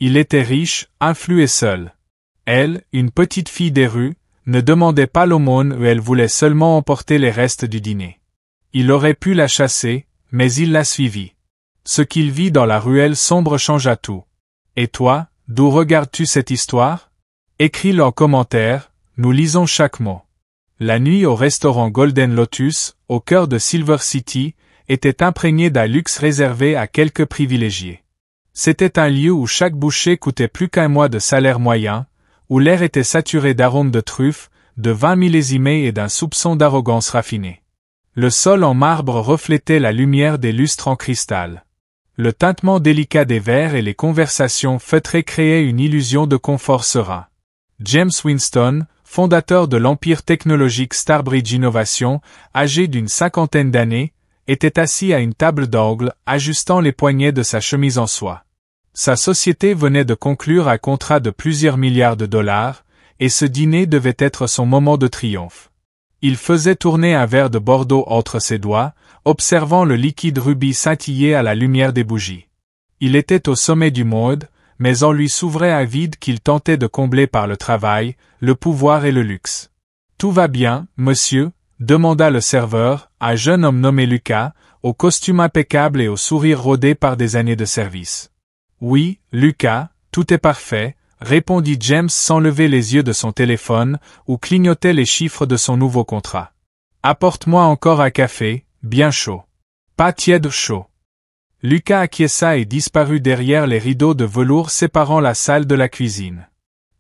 Il était riche, influent et seul. Elle, une petite fille des rues, ne demandait pas l'aumône et elle voulait seulement emporter les restes du dîner. Il aurait pu la chasser, mais il la suivit. Ce qu'il vit dans la ruelle sombre changea tout. Et toi, d'où regardes-tu cette histoire? Écris-le en commentaire, nous lisons chaque mot. La nuit au restaurant Golden Lotus, au cœur de Silver City, était imprégnée d'un luxe réservé à quelques privilégiés. C'était un lieu où chaque bouchée coûtait plus qu'un mois de salaire moyen, où l'air était saturé d'arômes de truffes, de vins millésimés et d'un soupçon d'arrogance raffinée. Le sol en marbre reflétait la lumière des lustres en cristal. Le tintement délicat des verres et les conversations feutrées créaient une illusion de confort serein. James Winston, fondateur de l'empire technologique Starbridge Innovation, âgé d'une 50aine d'années, était assis à une table d'angle, ajustant les poignets de sa chemise en soie. Sa société venait de conclure un contrat de plusieurs milliards de dollars, et ce dîner devait être son moment de triomphe. Il faisait tourner un verre de Bordeaux entre ses doigts, observant le liquide rubis scintiller à la lumière des bougies. Il était au sommet du monde, mais en lui s'ouvrait un vide qu'il tentait de combler par le travail, le pouvoir et le luxe. « Tout va bien, monsieur ?» demanda le serveur, un jeune homme nommé Lucas, au costume impeccable et au sourire rodé par des années de service. « Oui, Lucas, tout est parfait, » répondit James sans lever les yeux de son téléphone, où clignotaient les chiffres de son nouveau contrat. « Apporte-moi encore un café, bien chaud. Pas tiède chaud. » Lucas acquiesça et disparut derrière les rideaux de velours séparant la salle de la cuisine.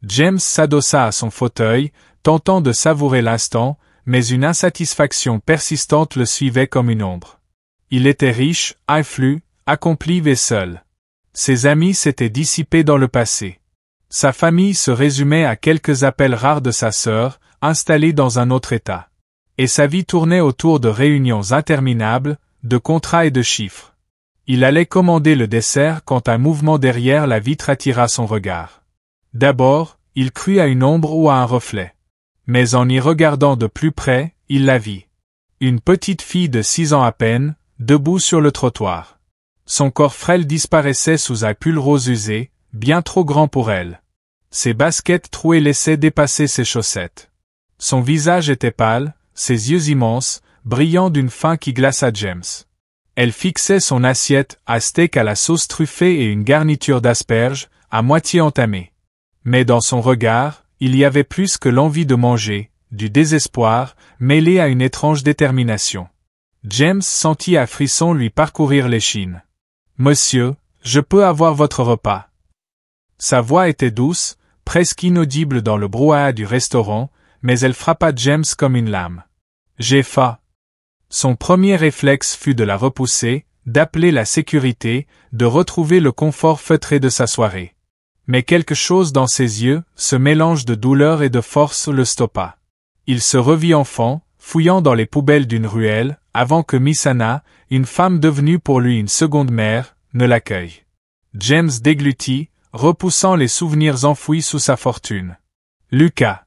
James s'adossa à son fauteuil, tentant de savourer l'instant, mais une insatisfaction persistante le suivait comme une ombre. Il était riche, influent, accompli et seul. Ses amis s'étaient dissipés dans le passé. Sa famille se résumait à quelques appels rares de sa sœur, installée dans un autre état. Et sa vie tournait autour de réunions interminables, de contrats et de chiffres. Il allait commander le dessert quand un mouvement derrière la vitre attira son regard. D'abord, il crut à une ombre ou à un reflet. Mais en y regardant de plus près, il la vit. Une petite fille de 6 ans à peine, debout sur le trottoir. Son corps frêle disparaissait sous un pull rose usé, bien trop grand pour elle. Ses baskets trouées laissaient dépasser ses chaussettes. Son visage était pâle, ses yeux immenses, brillants d'une faim qui glaça James. Elle fixait son assiette, à steak à la sauce truffée et une garniture d'asperges, à moitié entamée. Mais dans son regard, il y avait plus que l'envie de manger, du désespoir, mêlé à une étrange détermination. James sentit un frisson lui parcourir l'échine. « Monsieur, je peux avoir votre repas. » Sa voix était douce, presque inaudible dans le brouhaha du restaurant, mais elle frappa James comme une lame. « J'ai faim. » Son premier réflexe fut de la repousser, d'appeler la sécurité, de retrouver le confort feutré de sa soirée. Mais quelque chose dans ses yeux, ce mélange de douleur et de force le stoppa. Il se revit enfant, fouillant dans les poubelles d'une ruelle, avant que Miss Anna, une femme devenue pour lui une seconde mère, ne l'accueille. James déglutit, repoussant les souvenirs enfouis sous sa fortune. « Lucas !»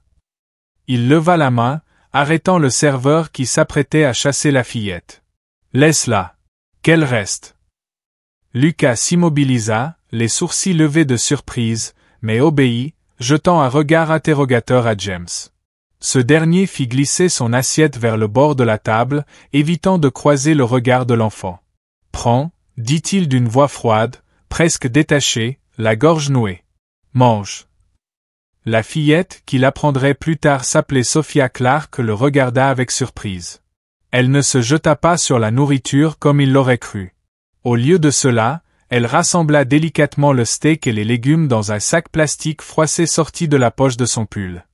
Il leva la main, arrêtant le serveur qui s'apprêtait à chasser la fillette. « Laisse-la. Qu'elle reste. » Lucas s'immobilisa, les sourcils levés de surprise, mais obéit, jetant un regard interrogateur à James. Ce dernier fit glisser son assiette vers le bord de la table, évitant de croiser le regard de l'enfant. « Prends, » dit-il d'une voix froide, presque détachée, la gorge nouée. « Mange. » La fillette, qu'il apprendrait plus tard s'appelait Sophia Clark, le regarda avec surprise. Elle ne se jeta pas sur la nourriture comme il l'aurait cru. Au lieu de cela, elle rassembla délicatement le steak et les légumes dans un sac plastique froissé sorti de la poche de son pull.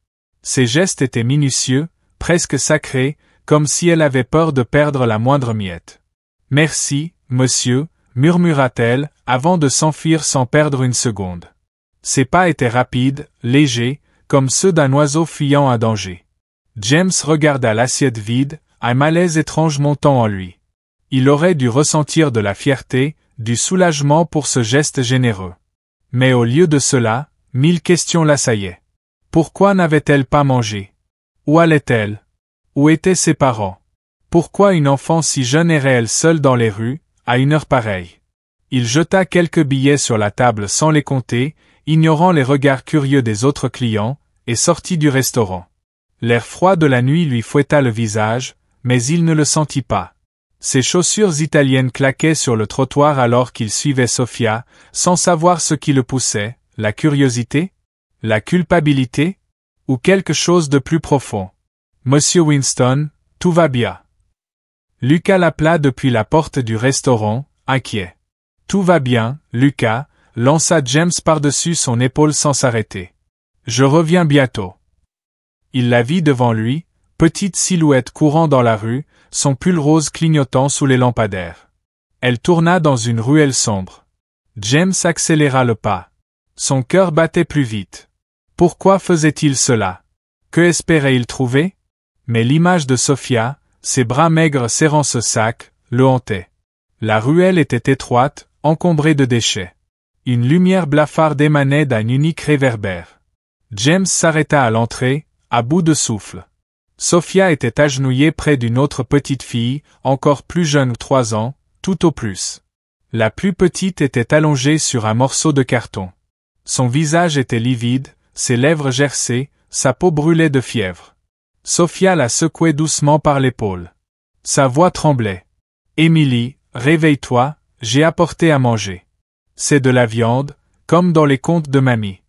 Ses gestes étaient minutieux, presque sacrés, comme si elle avait peur de perdre la moindre miette. « Merci, monsieur », murmura-t-elle, avant de s'enfuir sans perdre une seconde. Ses pas étaient rapides, légers, comme ceux d'un oiseau fuyant un danger. James regarda l'assiette vide, un malaise étrange montant en lui. Il aurait dû ressentir de la fierté, du soulagement pour ce geste généreux. Mais au lieu de cela, 1000 questions l'assaillaient. Pourquoi n'avait-elle pas mangé? Où allait-elle? Où étaient ses parents? Pourquoi une enfant si jeune errait-elle seule dans les rues, à une heure pareille? Il jeta quelques billets sur la table sans les compter, ignorant les regards curieux des autres clients, et sortit du restaurant. L'air froid de la nuit lui fouetta le visage, mais il ne le sentit pas. Ses chaussures italiennes claquaient sur le trottoir alors qu'il suivait Sofia, sans savoir ce qui le poussait, la curiosité, la culpabilité, ou quelque chose de plus profond. Monsieur Winston, tout va bien. Lucas l'appela depuis la porte du restaurant, inquiet. Tout va bien, Lucas, lança James par-dessus son épaule sans s'arrêter. Je reviens bientôt. Il la vit devant lui, petite silhouette courant dans la rue, son pull rose clignotant sous les lampadaires. Elle tourna dans une ruelle sombre. James accéléra le pas. Son cœur battait plus vite. Pourquoi faisait-il cela? Que espérait-il trouver? Mais l'image de Sofia, ses bras maigres serrant ce sac, le hantait. La ruelle était étroite, encombrée de déchets. Une lumière blafarde émanait d'un unique réverbère. James s'arrêta à l'entrée, à bout de souffle. Sofia était agenouillée près d'une autre petite fille, encore plus jeune, 3 ans, tout au plus. La plus petite était allongée sur un morceau de carton. Son visage était livide, ses lèvres gercées, sa peau brûlait de fièvre. Sofia la secouait doucement par l'épaule. Sa voix tremblait. « Émilie, réveille-toi, j'ai apporté à manger. C'est de la viande, comme dans les contes de mamie.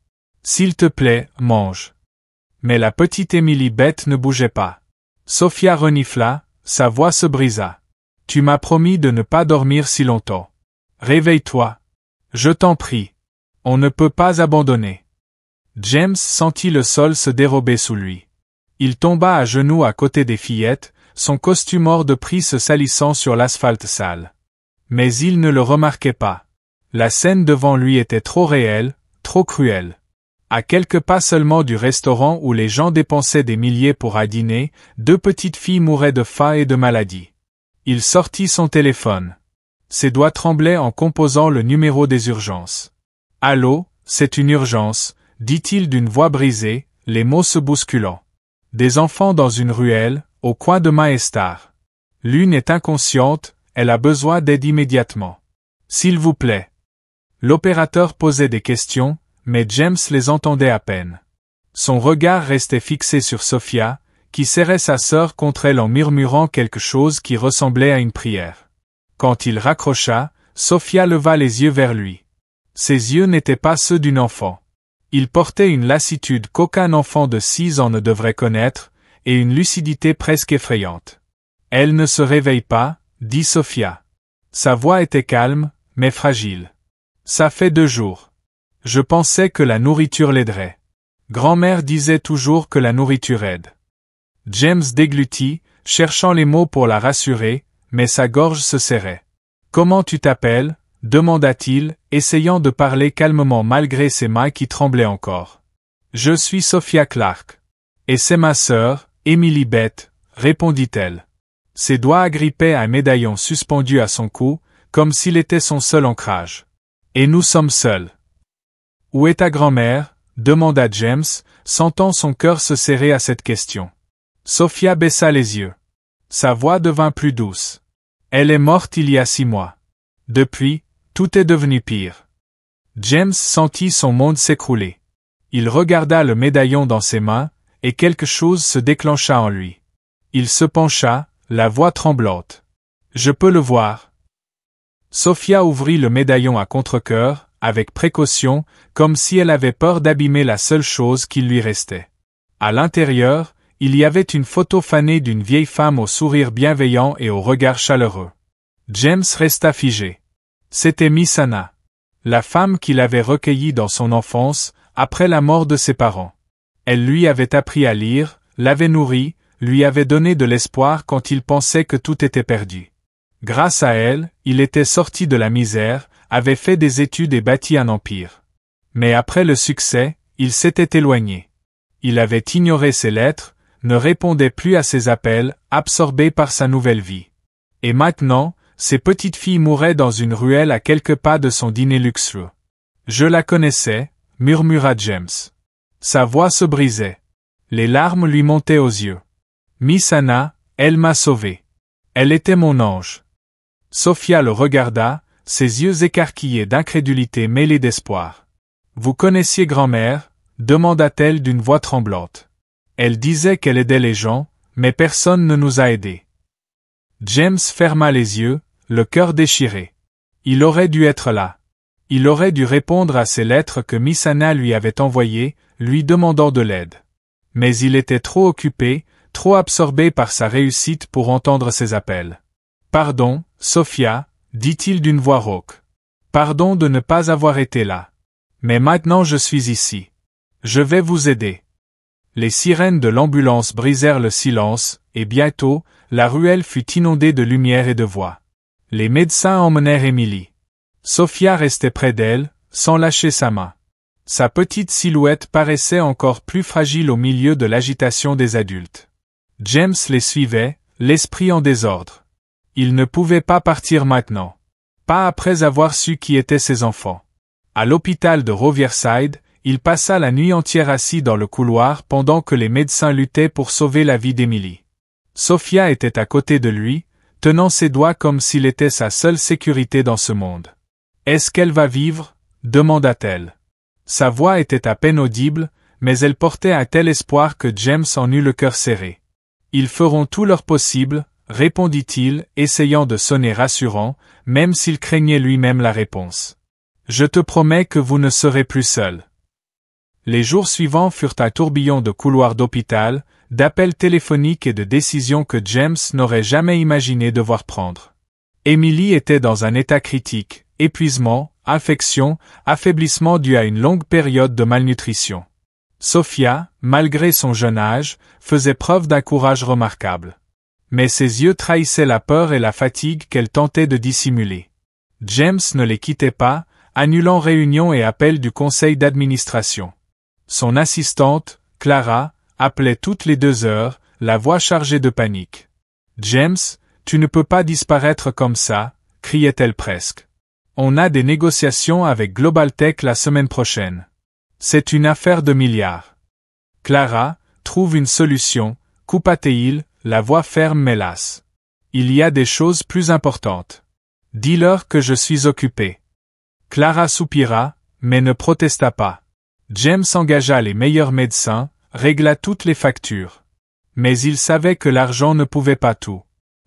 S'il te plaît, mange. » Mais la petite Émilie bête ne bougeait pas. Sofia renifla, sa voix se brisa. « Tu m'as promis de ne pas dormir si longtemps. Réveille-toi. Je t'en prie. On ne peut pas abandonner. » James sentit le sol se dérober sous lui. Il tomba à genoux à côté des fillettes, son costume hors de prix se salissant sur l'asphalte sale. Mais il ne le remarquait pas. La scène devant lui était trop réelle, trop cruelle. À quelques pas seulement du restaurant où les gens dépensaient des milliers pour à dîner, 2 petites filles mouraient de faim et de maladie. Il sortit son téléphone. Ses doigts tremblaient en composant le numéro des urgences. « Allô, c'est une urgence », dit-il d'une voix brisée, les mots se bousculant. Des enfants dans une ruelle, au coin de Maestar. L'une est inconsciente, elle a besoin d'aide immédiatement. S'il vous plaît. L'opérateur posait des questions, mais James les entendait à peine. Son regard restait fixé sur Sofia, qui serrait sa sœur contre elle en murmurant quelque chose qui ressemblait à une prière. Quand il raccrocha, Sofia leva les yeux vers lui. Ses yeux n'étaient pas ceux d'une enfant. Il portait une lassitude qu'aucun enfant de 6 ans ne devrait connaître, et une lucidité presque effrayante. « Elle ne se réveille pas, » dit Sofia. Sa voix était calme, mais fragile. « Ça fait 2 jours. Je pensais que la nourriture l'aiderait. Grand-mère disait toujours que la nourriture aide. » James déglutit, cherchant les mots pour la rassurer, mais sa gorge se serrait. « Comment tu t'appelles » demanda-t-il, essayant de parler calmement malgré ses mains qui tremblaient encore. « Je suis Sofia Clark. Et c'est ma sœur, Émilie Bette, répondit-elle. Ses doigts agrippaient un médaillon suspendu à son cou, comme s'il était son seul ancrage. Et nous sommes seuls. Où est ta grand-mère? Demanda James, sentant son cœur se serrer à cette question. Sofia baissa les yeux. Sa voix devint plus douce. Elle est morte il y a 6 mois. Depuis, tout est devenu pire. James sentit son monde s'écrouler. Il regarda le médaillon dans ses mains, et quelque chose se déclencha en lui. Il se pencha, la voix tremblante. « Je peux le voir. » Sofia ouvrit le médaillon à contre-cœur, avec précaution, comme si elle avait peur d'abîmer la seule chose qui lui restait. À l'intérieur, il y avait une photo fanée d'une vieille femme au sourire bienveillant et au regard chaleureux. James resta figé. C'était Miss Anna, la femme qu'il avait recueillie dans son enfance, après la mort de ses parents. Elle lui avait appris à lire, l'avait nourri, lui avait donné de l'espoir quand il pensait que tout était perdu. Grâce à elle, il était sorti de la misère, avait fait des études et bâti un empire. Mais après le succès, il s'était éloigné. Il avait ignoré ses lettres, ne répondait plus à ses appels, absorbé par sa nouvelle vie. Et maintenant, ses petites filles mouraient dans une ruelle à quelques pas de son dîner luxueux. « Je la connaissais », murmura James. Sa voix se brisait. Les larmes lui montaient aux yeux. « Miss Anna, elle m'a sauvé. Elle était mon ange. » Sofia le regarda, ses yeux écarquillés d'incrédulité mêlée d'espoir. « Vous connaissiez grand-mère » demanda-t-elle d'une voix tremblante. Elle disait qu'elle aidait les gens, mais personne ne nous a aidés. James ferma les yeux, le cœur déchiré. Il aurait dû être là. Il aurait dû répondre à ces lettres que Miss Hannah lui avait envoyées, lui demandant de l'aide. Mais il était trop occupé, trop absorbé par sa réussite pour entendre ses appels. « Pardon, Sophia » dit-il d'une voix rauque. « Pardon de ne pas avoir été là. Mais maintenant je suis ici. Je vais vous aider. » Les sirènes de l'ambulance brisèrent le silence, et bientôt, la ruelle fut inondée de lumière et de voix. Les médecins emmenèrent Emily. Sophia restait près d'elle, sans lâcher sa main. Sa petite silhouette paraissait encore plus fragile au milieu de l'agitation des adultes. James les suivait, l'esprit en désordre. Il ne pouvait pas partir maintenant. Pas après avoir su qui étaient ses enfants. À l'hôpital de Roverside, il passa la nuit entière assis dans le couloir pendant que les médecins luttaient pour sauver la vie d'Emily. Sophia était à côté de lui, tenant ses doigts comme s'il était sa seule sécurité dans ce monde. « Est-ce qu'elle va vivre » demanda-t-elle. Sa voix était à peine audible, mais elle portait un tel espoir que James en eut le cœur serré. « Ils feront tout leur possible » répondit-il, essayant de sonner rassurant, même s'il craignait lui-même la réponse. « Je te promets que vous ne serez plus seul. » Les jours suivants furent un tourbillon de couloirs d'hôpital, d'appels téléphoniques et de décisions que James n'aurait jamais imaginé devoir prendre. Emily était dans un état critique, épuisement, infection, affaiblissement dû à une longue période de malnutrition. Sophia, malgré son jeune âge, faisait preuve d'un courage remarquable. Mais ses yeux trahissaient la peur et la fatigue qu'elle tentait de dissimuler. James ne les quittait pas, annulant réunions et appels du conseil d'administration. Son assistante, Clara, appelait toutes les 2 heures, la voix chargée de panique. « James, tu ne peux pas disparaître comme ça » criait-elle presque. « On a des négociations avec Global Tech la semaine prochaine. C'est une affaire de milliards. » Clara, trouve une solution, coupa-t-il, la voix ferme mais lasse. « Il y a des choses plus importantes. Dis-leur que je suis occupé. » Clara soupira, mais ne protesta pas. James engagea les meilleurs médecins, régla toutes les factures. Mais il savait que l'argent ne pouvait pas tout.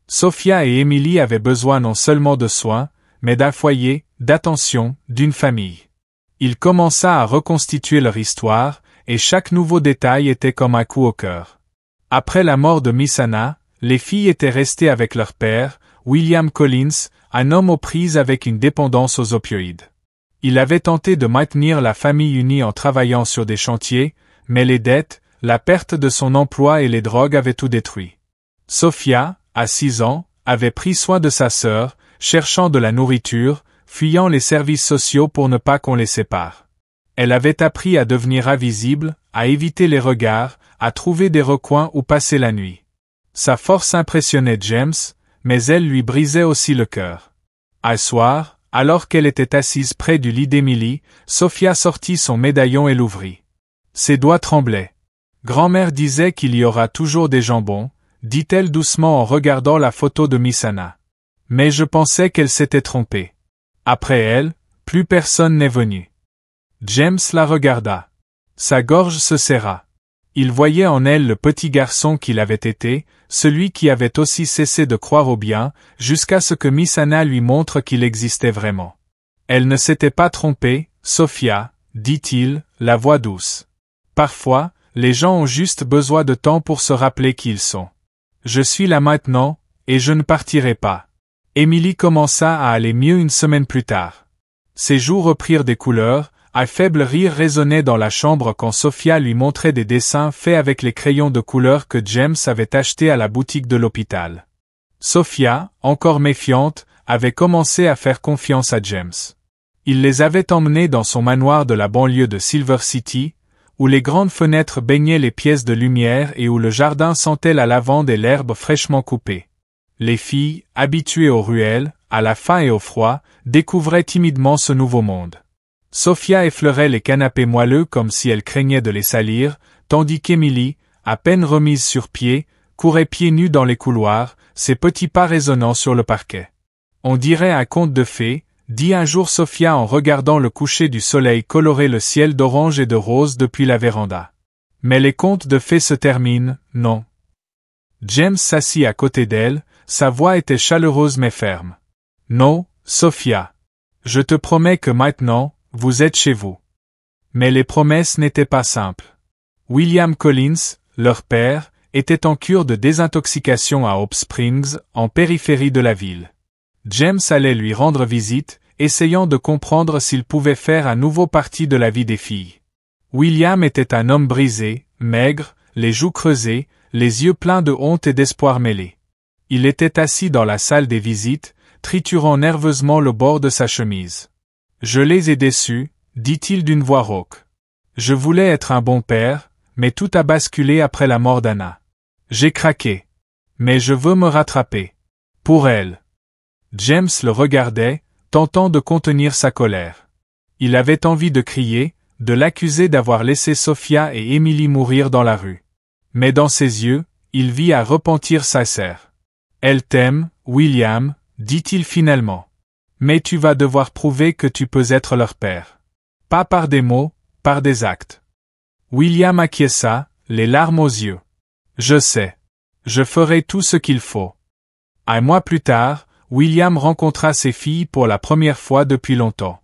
Sophia et Emily avaient besoin non seulement de soins, mais d'un foyer, d'attention, d'une famille. Il commença à reconstituer leur histoire, et chaque nouveau détail était comme un coup au cœur. Après la mort de Miss Hannah, les filles étaient restées avec leur père, William Collins, un homme aux prises avec une dépendance aux opioïdes. Il avait tenté de maintenir la famille unie en travaillant sur des chantiers, mais les dettes, la perte de son emploi et les drogues avaient tout détruit. Sophia, à 6 ans, avait pris soin de sa sœur, cherchant de la nourriture, fuyant les services sociaux pour ne pas qu'on les sépare. Elle avait appris à devenir invisible, à éviter les regards, à trouver des recoins où passer la nuit. Sa force impressionnait James, mais elle lui brisait aussi le cœur. Un soir, alors qu'elle était assise près du lit d'Emily, Sophia sortit son médaillon et l'ouvrit. Ses doigts tremblaient. « Grand-mère disait qu'il y aura toujours des jambons », dit-elle doucement en regardant la photo de Miss Hannah. Mais je pensais qu'elle s'était trompée. Après elle, plus personne n'est venu. James la regarda. Sa gorge se serra. Il voyait en elle le petit garçon qu'il avait été, celui qui avait aussi cessé de croire au bien, jusqu'à ce que Miss Hannah lui montre qu'il existait vraiment. Elle ne s'était pas trompée, Sophia, dit-il, la voix douce. Parfois, les gens ont juste besoin de temps pour se rappeler qui ils sont. Je suis là maintenant, et je ne partirai pas. Emily commença à aller mieux une semaine plus tard. Ses joues reprirent des couleurs, un faible rire résonnait dans la chambre quand Sophia lui montrait des dessins faits avec les crayons de couleur que James avait achetés à la boutique de l'hôpital. Sophia, encore méfiante, avait commencé à faire confiance à James. Il les avait emmenés dans son manoir de la banlieue de Silver City, où les grandes fenêtres baignaient les pièces de lumière et où le jardin sentait la lavande et l'herbe fraîchement coupée. Les filles, habituées aux ruelles, à la faim et au froid, découvraient timidement ce nouveau monde. Sophia effleurait les canapés moelleux comme si elle craignait de les salir, tandis qu'Emily, à peine remise sur pied, courait pieds nus dans les couloirs, ses petits pas résonnant sur le parquet. On dirait un conte de fées, dit un jour Sophia en regardant le coucher du soleil colorer le ciel d'orange et de rose depuis la véranda. Mais les contes de fées se terminent, non? James s'assit à côté d'elle, sa voix était chaleureuse mais ferme. Non, Sophia. Je te promets que maintenant, vous êtes chez vous. Mais les promesses n'étaient pas simples. William Collins, leur père, était en cure de désintoxication à Hope Springs, en périphérie de la ville. James allait lui rendre visite, essayant de comprendre s'il pouvait faire à nouveau partie de la vie des filles. William était un homme brisé, maigre, les joues creusées, les yeux pleins de honte et d'espoir mêlés. Il était assis dans la salle des visites, triturant nerveusement le bord de sa chemise. « Je les ai déçus, dit-il d'une voix rauque. Je voulais être un bon père, mais tout a basculé après la mort d'Anna. J'ai craqué. Mais je veux me rattraper. Pour elle. » James le regardait, tentant de contenir sa colère. Il avait envie de crier, de l'accuser d'avoir laissé Sophia et Emily mourir dans la rue. Mais dans ses yeux, il vit un repentir sincère. « Elle t'aime, William, » dit-il finalement. « Mais tu vas devoir prouver que tu peux être leur père. Pas par des mots, par des actes. » William acquiesça, les larmes aux yeux. « Je sais. Je ferai tout ce qu'il faut. » Un mois plus tard, William rencontra ses filles pour la première fois depuis longtemps.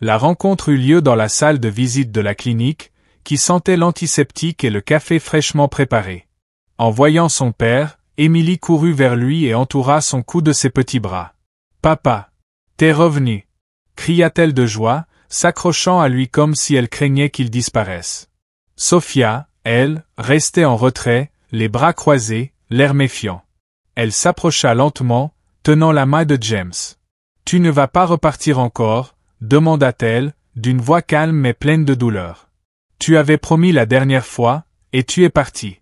La rencontre eut lieu dans la salle de visite de la clinique, qui sentait l'antiseptique et le café fraîchement préparé. En voyant son père, Emily courut vers lui et entoura son cou de ses petits bras. « Papa! T'es revenu !» cria-t-elle de joie, s'accrochant à lui comme si elle craignait qu'il disparaisse. Sophia, elle, restait en retrait, les bras croisés, l'air méfiant. Elle s'approcha lentement, tenant la main de James. « Tu ne vas pas repartir encore ?» demanda-t-elle, d'une voix calme mais pleine de douleur. « Tu avais promis la dernière fois, et tu es parti. »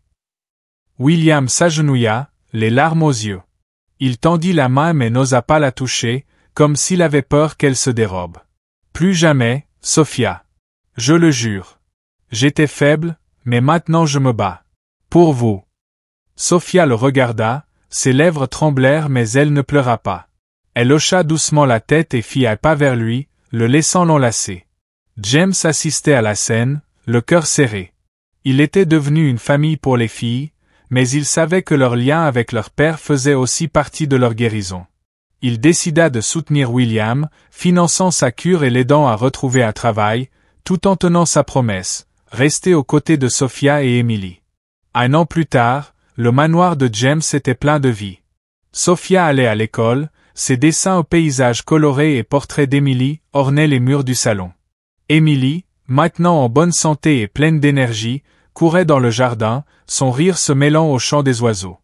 William s'agenouilla, les larmes aux yeux. Il tendit la main mais n'osa pas la toucher, comme s'il avait peur qu'elle se dérobe. « Plus jamais, Sophia. Je le jure. J'étais faible, mais maintenant je me bats. Pour vous. » Sophia le regarda, ses lèvres tremblèrent mais elle ne pleura pas. Elle hocha doucement la tête et fit un pas vers lui, le laissant l'enlacer. James assistait à la scène, le cœur serré. Il était devenu une famille pour les filles, mais il savait que leur lien avec leur père faisait aussi partie de leur guérison. Il décida de soutenir William, finançant sa cure et l'aidant à retrouver un travail, tout en tenant sa promesse, rester aux côtés de Sophia et Emily. Un an plus tard, le manoir de James était plein de vie. Sophia allait à l'école, ses dessins aux paysages colorés et portraits d'Emily ornaient les murs du salon. Emily, maintenant en bonne santé et pleine d'énergie, courait dans le jardin, son rire se mêlant au chant des oiseaux.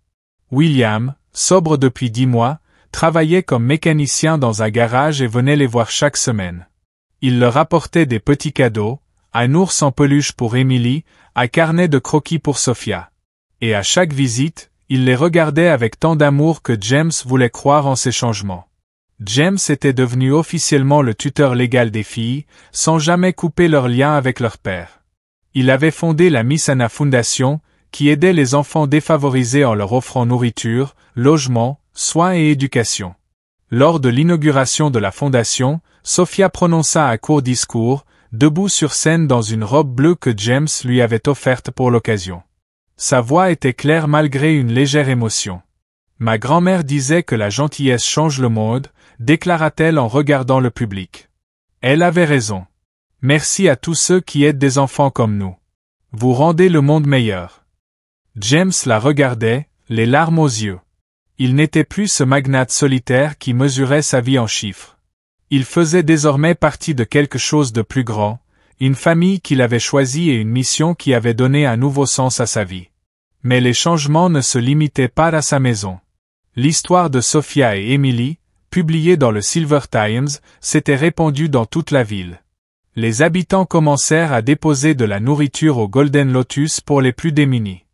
William, sobre depuis 10 mois, travaillait comme mécanicien dans un garage et venait les voir chaque semaine. Il leur apportait des petits cadeaux, un ours en peluche pour Emily, un carnet de croquis pour Sophia. Et à chaque visite, il les regardait avec tant d'amour que James voulait croire en ces changements. James était devenu officiellement le tuteur légal des filles, sans jamais couper leur lien avec leur père. Il avait fondé la Miss Anna Foundation, qui aidait les enfants défavorisés en leur offrant nourriture, logement, soins et éducation. Lors de l'inauguration de la fondation, Sophia prononça un court discours, debout sur scène dans une robe bleue que James lui avait offerte pour l'occasion. Sa voix était claire malgré une légère émotion. « Ma grand-mère disait que la gentillesse change le monde », déclara-t-elle en regardant le public. Elle avait raison. Merci à tous ceux qui aident des enfants comme nous. Vous rendez le monde meilleur. James la regardait, les larmes aux yeux. Il n'était plus ce magnate solitaire qui mesurait sa vie en chiffres. Il faisait désormais partie de quelque chose de plus grand, une famille qu'il avait choisie et une mission qui avait donné un nouveau sens à sa vie. Mais les changements ne se limitaient pas à sa maison. L'histoire de Sophia et Emily, publiée dans le Silver Times, s'était répandue dans toute la ville. Les habitants commencèrent à déposer de la nourriture au Golden Lotus pour les plus démunis.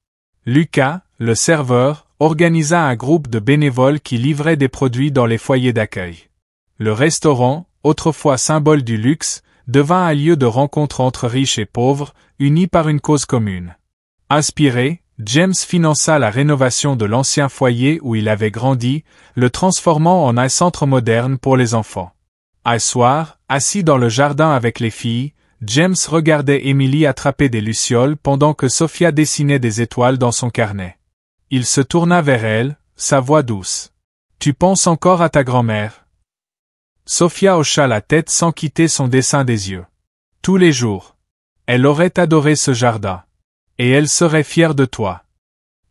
Lucas, le serveur, organisa un groupe de bénévoles qui livraient des produits dans les foyers d'accueil. Le restaurant, autrefois symbole du luxe, devint un lieu de rencontre entre riches et pauvres, unis par une cause commune. Inspiré, James finança la rénovation de l'ancien foyer où il avait grandi, le transformant en un centre moderne pour les enfants. Un soir, assis dans le jardin avec les filles, James regardait Emily attraper des lucioles pendant que Sophia dessinait des étoiles dans son carnet. Il se tourna vers elle, sa voix douce. « Tu penses encore à ta grand-mère » Sophia hocha la tête sans quitter son dessin des yeux. « Tous les jours. Elle aurait adoré ce jardin. Et elle serait fière de toi. »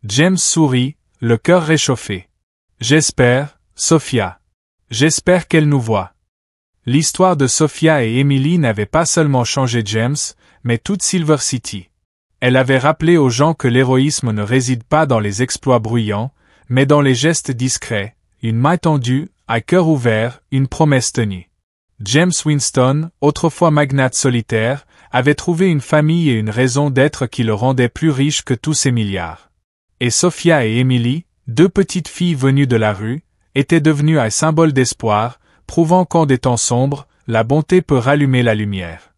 James sourit, le cœur réchauffé. « J'espère, Sophia. J'espère qu'elle nous voit. » L'histoire de Sophia et Emily n'avait pas seulement changé James, mais toute Silver City. Elle avait rappelé aux gens que l'héroïsme ne réside pas dans les exploits bruyants, mais dans les gestes discrets, une main tendue, un cœur ouvert, une promesse tenue. James Winston, autrefois magnate solitaire, avait trouvé une famille et une raison d'être qui le rendaient plus riche que tous ses milliards. Et Sophia et Emily, deux petites filles venues de la rue, étaient devenues un symbole d'espoir, prouvant qu'en des temps sombres, la bonté peut rallumer la lumière.